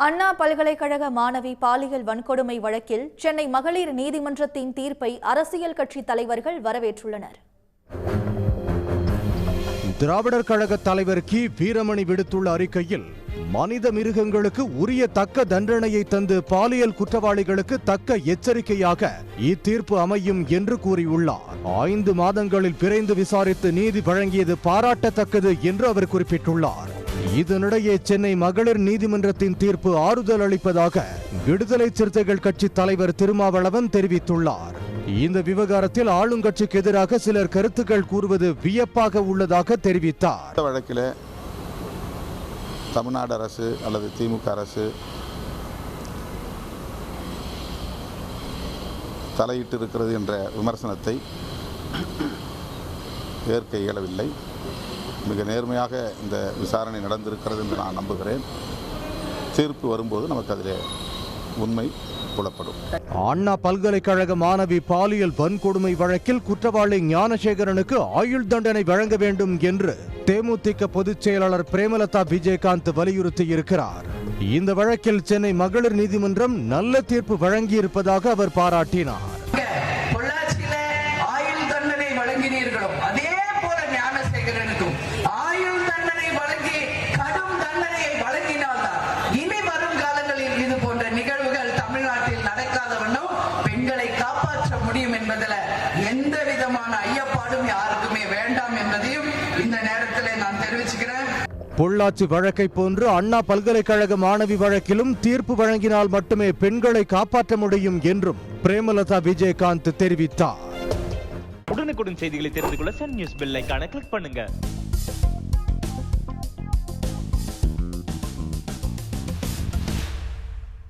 அண்ணா பல்கலைக்கழக மாணவி பாலியல் வன்கொடுமை வழக்கில் சென்னை மகளிர் நீதிமன்றத்தின் தீர்ப்பை அரசியல் கட்சி தலைவர்கள் வரவேற்றுள்ளனர். திராவிடர் கழக தலைவர் கி வீரமணி விடுத்துள்ள அறிக்கையில், மனித மிருகங்களுக்கு உரிய தக்க தண்டனையை தந்து பாலியல் குற்றவாளிகளுக்கு தக்க எச்சரிக்கையாக இத்தீர்ப்பு அமையும் என்று கூறியுள்ளார். 5 மாதங்களில் விரைந்து விசாரித்து நீதி வழங்கியது பாராட்டத்தக்கது என்று அவர் குறிப்பிட்டுள்ளார். இதனிடையே சென்னை மகளிர் நீதிமன்றத்தின் தீர்ப்பு ஆறுதல் அளிப்பதாக விடுதலை சிறுத்தைகள் கட்சி தலைவர் திருமாவளவன் தெரிவித்துள்ளார். இந்த விவகாரத்தில் ஆளுங்கட்சிக்கு எதிராக சிலர் கருத்துக்கள் கூறுவது வியப்பாக உள்ளதாக தெரிவித்தார். இந்த வழக்கில் தமிழ்நாடு அரசு அல்லது திமுக அரசு தலையிட்டு இருக்கிறது என்ற விமர்சனத்தை ஏற்க இயலவில்லை. மிக நேர்மையாக இந்த விசாரணை நடந்திருக்கிறது என்று நான் நம்புகிறேன். தீர்ப்பு வரும்போது நமக்கு அதில் உண்மை புலப்படும். அண்ணா பல்கலைக்கழக மாணவி பாலியல் வன்கொடுமை வழக்கில் குற்றவாளி ஞானசேகரனுக்கு ஆயுள் தண்டனை வழங்க வேண்டும் என்று தேமுதிக பொதுச் செயலாளர் பிரேமலதா விஜயகாந்த் வலியுறுத்தியிருக்கிறார். இந்த வழக்கில் சென்னை மகளிர் நீதிமன்றம் நல்ல தீர்ப்பு வழங்கியிருப்பதாக அவர் பாராட்டினார். பெண்களை காப்பாற்ற முடியும் என்பதில் எந்த விதமான ஐயப்பாடும் யாருக்குமே வேண்டாம் என்பதையும் இந்த நேரத்தில் நான் தெரிவிச்சுக்கிறேன். பொள்ளாச்சி வழக்கை போன்று அண்ணா பல்கலைக்கழக மாணவி வழக்கிலும் தீர்ப்பு வழங்கினால் மட்டுமே பெண்களை காப்பாற்ற முடியும் என்றும் பிரேமலதா விஜயகாந்த் தெரிவித்தார். உடனுக்குடன் செய்திகளை தெரிந்து கொள்ள சன் நியூஸ் பெல் ஐகானை கிளிக் பண்ணுங்க.